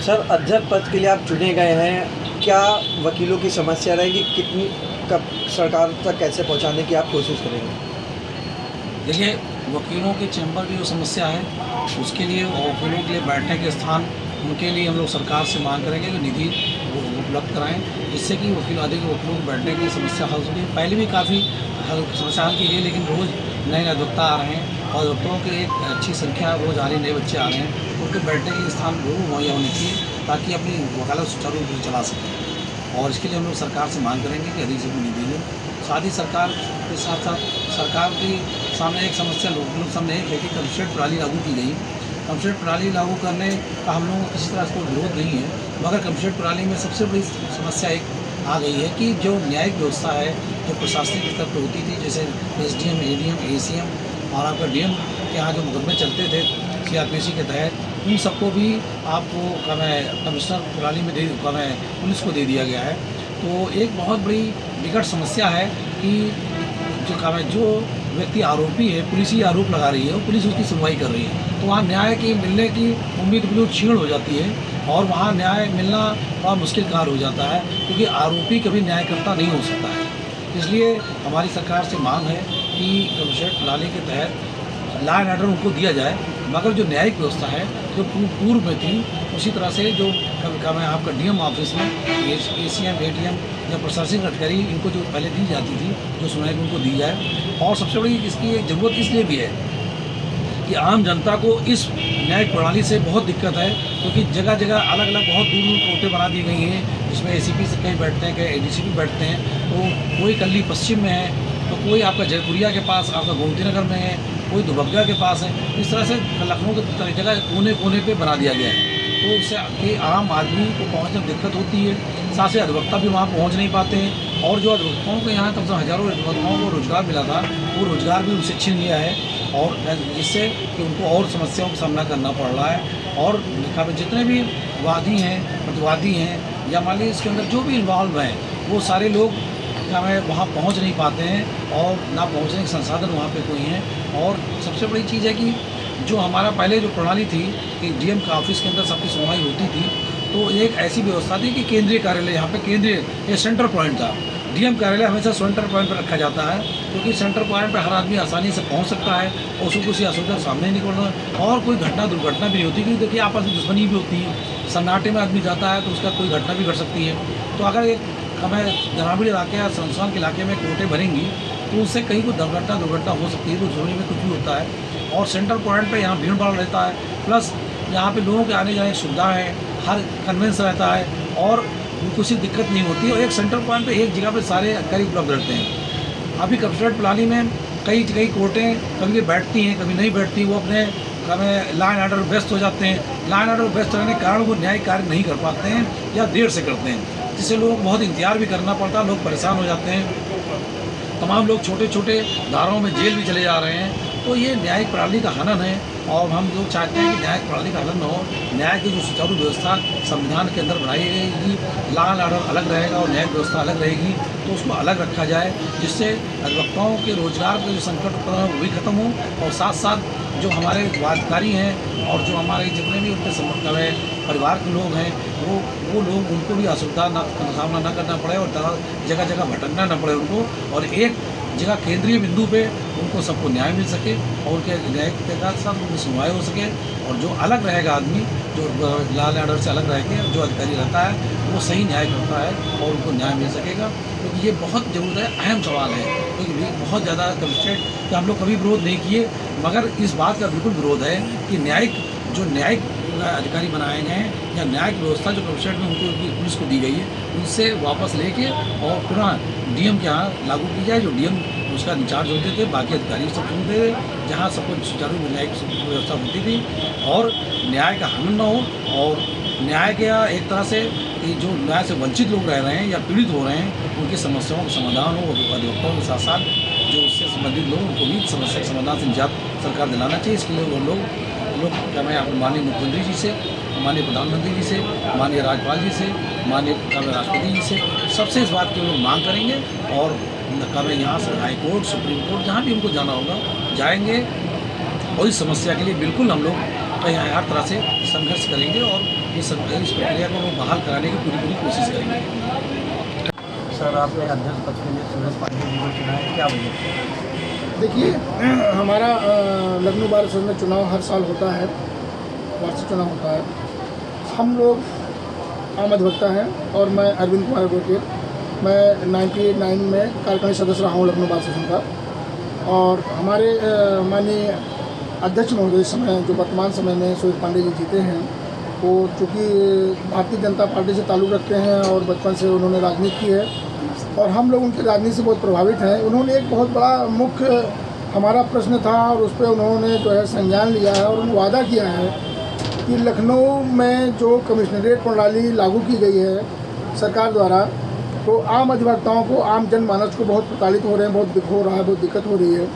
Sir, अध्यक्ष पद के लिए आप चुने गए हैं, क्या वकीलों की समस्या रहेगी? कितनी कब सरकार तक कैसे पहुंचाने की आप कोशिश करेंगे? देखिए, वकीलों के चैम्बर की जो समस्या है उसके लिए वकीलों के लिए बैठने के स्थान उनके लिए हम लोग सरकार से मांग करेंगे कि निधि वो उपलब्ध कराएं, जिससे कि अधिक वकीलों को बैठने की समस्या हल हो सके। पहले भी काफ़ी समस्या हल की गई, लेकिन रोज़ नए नए अधिवक्ता आ रहे हैं और अधिवक्ताओं की एक अच्छी संख्या रोज़ आ रही, नए बच्चे आ रहे हैं, तो उनके बैठने के स्थान जरूर मुहैया होने चाहिए ताकि अपनी वकालत सुचारू रूप से चला सकें। और इसके लिए हम लोग सरकार से मांग करेंगे कि अधिक से अधिक निधि दें। साथ ही सरकार के साथ साथ सरकार के सामने एक समस्या लोग सामने एक है कि कमिश्नरेट प्रणाली लागू की गई। कमिश्नरेट प्रणाली लागू करने का हम लोगों को किसी तरह से कोई विरोध नहीं है, मगर कमिश्नरेट प्रणाली में सबसे बड़ी समस्या एक आ गई है कि जो न्यायिक व्यवस्था है, जो प्रशासनिक स्तर पर होती थी, जैसे एसडीएम, एडीएम, एसीएम और आपका डीएम के यहाँ जो मुकदमे चलते थे सीआरपीसी के तहत, उन सबको भी आपको कमिश्नर प्रणाली में पुलिस को दे दिया गया है। तो एक बहुत बड़ी विकट समस्या है कि जो व्यक्ति आरोपी है, पुलिस ही आरोप लगा रही है और पुलिस उसकी सुनवाई कर रही है, तो वहाँ न्याय की मिलने की उम्मीद बिल्कुल क्षीण हो जाती है और वहाँ न्याय मिलना बड़ा मुश्किल कार्य हो जाता है, क्योंकि आरोपी कभी न्यायकर्ता नहीं हो सकता है। इसलिए हमारी सरकार से मांग है कि कमिश्नरेट प्रणाली के तहत लॉ एंड ऑर्डर उनको दिया जाए, मगर जो न्यायिक व्यवस्था है जो पूर्व में थी उसी तरह से जो आपका डीएम ऑफिस में एसीएम, एटीएम या प्रशासनिक अधिकारी इनको जो पहले दी जाती थी, जो सुनवाई उनको दी जाए। और सबसे बड़ी इसकी एक ज़रूरत इसलिए भी है कि आम जनता को इस न्यायिक प्रणाली से बहुत दिक्कत है, क्योंकि जगह जगह अलग अलग बहुत दूर दूर कोर्टें बना दी गई हैं, जिसमें एसीपी से कहीं बैठते हैं, कहीं एडीसीपी बैठते हैं। तो कोई कल्ली पश्चिम में है, तो कोई आपका जयपुरिया के पास, आपका गोमती नगर में है, कोई दुबग्गा के पास है। इस तरह से लखनऊ के जगह कोने कोने पे बना दिया गया है, तो उससे आम आदमी को पहुँचने में दिक्कत होती है। साथ ही अधिवक्ता भी वहाँ पहुँच नहीं पाते हैं, और जो अधिवक्ताओं को यहाँ कम से कम हज़ारों अधिवक्ताओं को रोजगार मिला था, वो रोजगार भी उनसे छीन लिया है, और जिससे कि उनको और समस्याओं का सामना करना पड़ रहा है। और जितने भी वादी हैं, प्रतिवादी हैं, या मान लीजिए इसके अंदर जो भी इन्वॉल्व हैं, वो सारे लोग वहाँ पहुँच नहीं पाते हैं, और ना पहुँचने के संसाधन वहाँ पे कोई हैं। और सबसे बड़ी चीज़ है कि जो हमारा पहले जो प्रणाली थी कि डीएम का ऑफिस के अंदर सबकी सुनवाई होती थी, तो एक ऐसी व्यवस्था थी कि केंद्रीय कार्यालय यहाँ पे केंद्रीय सेंटर पॉइंट था। डीएम कार्यालय हमेशा सेंटर पॉइंट पर रखा जाता है, क्योंकि सेंटर पॉइंट पर हर आदमी आसानी से पहुँच सकता है और उसको किसी असुविधा सामने नहीं करना, और कोई दुर्घटना भी नहीं होती, क्योंकि देखिए आपस में दुश्मनी भी होती है। सन्नाटे में आदमी जाता है तो उसका कोई घटना भी घट सकती है। तो अगर एक ग्रामीण इलाके या संस्थान के इलाके में कोर्टें बनेंगी, तो उससे कहीं कोई दुर्घटना हो सकती है, तो झोली में कुछ भी होता है। और सेंटर पॉइंट पे यहाँ भीड़ भाड़ रहता है, प्लस यहाँ पे लोगों के आने जाने की सुविधा है, हर कन्वेंस रहता है, और किसी दिक्कत नहीं होती है। और एक सेंटर पॉइंट पे एक जगह पे सारे अधिकारी उपलब्ध रहते हैं। अभी कमिश्नरेट प्रणाली में कई कोर्टें कभी बैठती हैं, कभी नहीं बैठती, वो अपने लॉ एंड ऑर्डर व्यस्त हो जाते हैं। लॉ एंड ऑर्डर व्यस्त रहने के कारण वो न्यायिक कार्य नहीं कर पाते हैं या देर से करते हैं, जिससे लोगों को बहुत इंतजार भी करना पड़ता है, लोग परेशान हो जाते हैं। तमाम लोग छोटे छोटे धाराओं में जेल भी चले जा रहे हैं। तो ये न्यायिक प्रणाली का हनन है, और हम लोग चाहते हैं कि न्यायिक प्रणाली का हनन न हो। न्याय की जो सुचारू व्यवस्था संविधान के अंदर बनाई गई, लॉ एंड ऑर्डर अलग रहेगा और न्यायिक व्यवस्था अलग रहेगी, तो उसको अलग रखा जाए, जिससे अधिवक्ताओं के रोजगार के जो संकट है वो भी खत्म हो, और साथ साथ जो हमारे वादकारी हैं और जो हमारे जितने भी उनके परिवार के लोग हैं, वो लोग, उनको भी असुविधा का सामना न करना पड़े और जगह जगह भटकना न पड़े उनको, और एक जगह केंद्रीय बिंदु पे उनको सबको न्याय मिल सके और उनके न्याय के साथ उनकी सुनवाई हो सके। और जो अलग रहेगा आदमी, जो लॉ एंड ऑर्डर से अलग रह के जो अधिकारी रहता है, वो सही न्याय करता है और उनको न्याय मिल सकेगा। क्योंकि ये बहुत ज़रूरत है, अहम सवाल है, क्योंकि बहुत ज़्यादा कमिश्नरेट का हम लोग कभी विरोध नहीं किए, मगर इस बात का बिल्कुल विरोध है कि न्यायिक अधिकारी बनाए गए हैं, या न्यायिक व्यवस्था जो कमिश्नरेट में उनको पुलिस को दी गई है, उनसे वापस लेके और पुनः डीएम के यहाँ लागू की जाए, जो डीएम उसका इंचार्ज होते थे, बाकी अधिकारी सब सुनते थे, जहाँ सब कुछ सुचारू न्यायिक व्यवस्था होती थी, और न्याय का हनन न हो। और न्याय के एक तरह से जो न्याय से वंचित लोग रह रहे हैं या पीड़ित हो रहे हैं, उनकी समस्याओं का समाधान हो, अधिवक्ताओं के साथ साथ जो उससे संबंधित लोग, उनको भी समस्या के समाधान से निजात सरकार दिलाना चाहिए। इसके लिए वो लोग क्या मैं अपने माननीय मुख्यमंत्री जी से, माननीय प्रधानमंत्री जी से, माननीय राज्यपाल जी से, माननीय राष्ट्रपति जी से, सबसे इस बात की लोग मांग करेंगे। और यहाँ से हाई कोर्ट, सुप्रीम कोर्ट, जहाँ भी उनको जाना होगा जाएंगे, और इस समस्या के लिए बिल्कुल हम लोग कहीं हर तरह से संघर्ष करेंगे और इस प्रक्रिया को हम बहाल कराने की पूरी कोशिश करेंगे। सर, आपने अध्यक्ष पद के लिए सूरज पांडे जी को चुना है, क्या वजह? देखिए, हमारा लखनऊ बार असोसिएशन में चुनाव हर साल होता है, वार्षिक चुनाव होता है। हम लोग आम अधिवक्ता हैं और मैं अरविंद कुमार एडवोकेट, मैं 99 में कार्यकारिणी सदस्य रहा हूँ लखनऊ बार असोसिएशन का। और हमारे माननीय अध्यक्ष महोदय इस समय जो वर्तमान समय में सूरज पांडे जी जीते हैं, वो चूँकि भारतीय जनता पार्टी से ताल्लुक़ रखते हैं और बचपन से उन्होंने राजनीति की है और हम लोग उनकी राजनीति से बहुत प्रभावित हैं। उन्होंने एक बहुत बड़ा मुख्य हमारा प्रश्न था और उस पर उन्होंने जो है संज्ञान लिया है और उन्होंने वादा किया है कि लखनऊ में जो कमिश्नरेट प्रणाली लागू की गई है सरकार द्वारा, तो आम अधिवक्ताओं को, आम जनमानस को बहुत प्रताड़ित हो रहे हैं, बहुत दुख हो रहा है, बहुत दिक्कत हो रही है।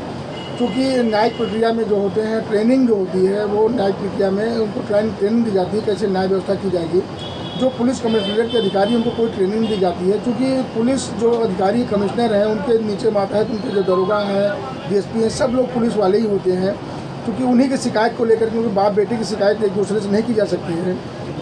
क्योंकि न्यायिक प्रक्रिया में जो होते हैं, ट्रेनिंग जो होती है, वो न्यायिक प्रक्रिया में उनको ट्रेनिंग दी जाती है कैसे न्याय व्यवस्था की जाएगी। जो पुलिस कमिश्नरेट के अधिकारी, उनको कोई ट्रेनिंग दी जाती है। क्योंकि पुलिस जो अधिकारी कमिश्नर हैं, उनके नीचे मातहत उनके जो दरोगा हैं, डीएसपी हैं, सब लोग पुलिस वाले ही होते हैं। क्योंकि उन्हीं की शिकायत को लेकर, क्योंकि बाप बेटे की शिकायत एक दूसरे से नहीं की जा सकती है।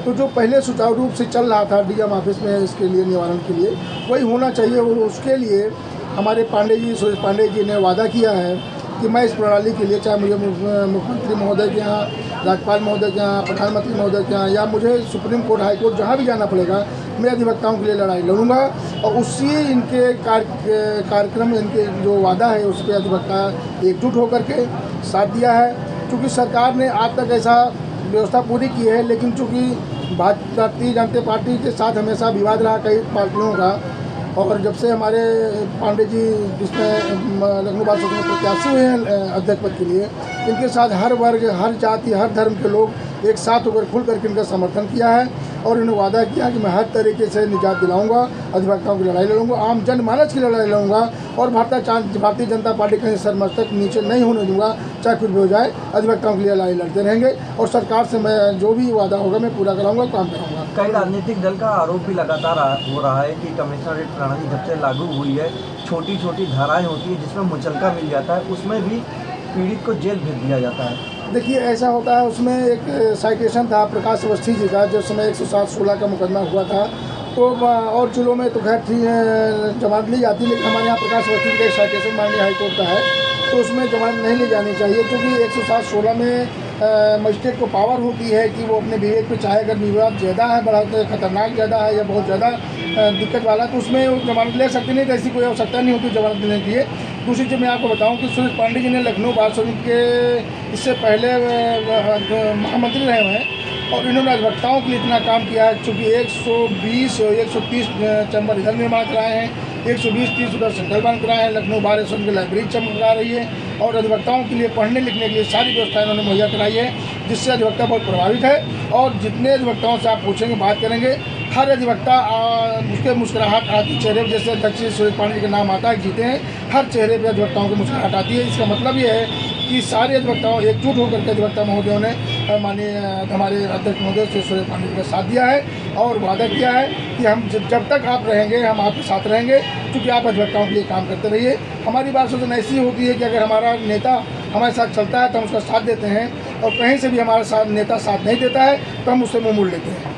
तो जो पहले सुचारू रूप से चल रहा था डीएम ऑफिस में इसके लिए निवारण के लिए, वही होना चाहिए। और उसके लिए हमारे पांडे जी, सूरज पांडे जी ने वादा किया है कि मैं इस प्रणाली के लिए, चाहे मुझे मुख्यमंत्री महोदय के यहाँ, राज्यपाल महोदय के यहाँ, प्रधानमंत्री महोदय के यहाँ, या मुझे सुप्रीम कोर्ट, हाई कोर्ट, जहाँ भी जाना पड़ेगा, मैं अधिवक्ताओं के लिए लड़ाई लड़ूंगा। और उसी इनके कार्यक्रम, इनके जो वादा है, उस पर अधिवक्ता एकजुट होकर के साथ दिया है। क्योंकि सरकार ने आज तक ऐसा व्यवस्था पूरी की है, लेकिन चूँकि भारतीय जनता पार्टी के साथ हमेशा विवाद रहा कई पार्टियों का, और जब से हमारे पांडे जी जिसमें लखनऊ बार असोसिएशन में प्रत्याशी हुए हैं अध्यक्ष पद के लिए, इनके साथ हर वर्ग, हर जाति, हर धर्म के लोग एक साथ होकर खुल करके इनका समर्थन किया है। और इन्होंने वादा किया कि मैं हर तरीके से निजात दिलाऊंगा, अधिवक्ताओं की लड़ाई लड़ूंगा, आम जनमानस की लड़ाई लड़ूंगा और भारतीय जनता पार्टी कहीं सरमस्तक नीचे नहीं होने दूंगा। चाहे कुछ भी हो जाए, अधिवक्ताओं के लिए लड़ाई लड़ते रहेंगे और सरकार से मैं जो भी वादा होगा मैं पूरा कराऊंगा, काम कराऊंगा। कई राजनीतिक दल का आरोप भी लगातार हो रहा है कि कमिश्नरेट प्रणाली जब से लागू हुई है, छोटी छोटी धाराएं होती है जिसमें मुचलका मिल जाता है, उसमें भी पीड़ित को जेल भेज दिया जाता है। देखिए, ऐसा होता है। उसमें एक साइटेशन था प्रकाश अवस्थी जी का, जिस समय 107-16 का मुकदमा हुआ था। तो और जिलों में तो खैर थी जमानत ली जाती, लेकिन हमारे यहाँ प्रकाश अवस्थी जी का एक साइटेशन माननीय हाईकोर्ट का है, तो उसमें जमानत नहीं ली जानी चाहिए। क्योंकि 107-16 में मजिस्ट्रेट को पावर होती है कि वो अपने विवेक पे, चाहे अगर विवाद ज़्यादा है, बड़ा खतरनाक ज़्यादा है या बहुत ज़्यादा दिक्कत वाला, तो उसमें जमानत ले सकते नहीं। तो ऐसी कोई आवश्यकता नहीं होती जमानत देने के लिए। दूसरी चीज़ मैं आपको बताऊं कि सूरज पांडे जी ने लखनऊ बार असोसिएशन के इससे पहले महामंत्री रहे हुए हैं और इन्होंने अधिवक्ताओं के लिए इतना काम किया है। चूँकि 120 और 130 चैम्बर इधर निर्माण कराए हैं, 120-30 उधर सेंट्रल बैंक कराए हैं। लखनऊ बार एसोसिएशन की लाइब्रेरी चमका रही है और अधिवक्ताओं के लिए पढ़ने लिखने के लिए सारी व्यवस्थाएं उन्होंने मुहैया कराई है, जिससे अधिवक्ता बहुत प्रभावित है। और जितने अधिवक्ताओं से आप पूछेंगे, बात करेंगे, हर अधिवक्ता उसके मुस्कुराहट आती चेहरे पर। जैसे अध्यक्ष सूरज पांडे के नाम आता है, जीते हैं, हर चेहरे पर अधिवक्ताओं की मुस्कुराहट आती है। इसका मतलब ये है कि सारे अधिवक्ताओं एकजुट होकर के अधिवक्ता महोदयों ने माननीय हमारे अध्यक्ष महोदय श्री सूरज पांडे जी का साथ दिया है और वादा किया है कि हम जब तक आप रहेंगे, हम आपके साथ रहेंगे, क्योंकि आप अधिवक्ताओं के लिए काम करते रहिए। हमारी बात सोचन ऐसी होती है कि अगर हमारा नेता हमारे साथ चलता है तो हम उसका साथ देते हैं, और कहीं से भी हमारा साथ नेता साथ नहीं देता है तो हम उससे मुँह मोड़ लेते हैं।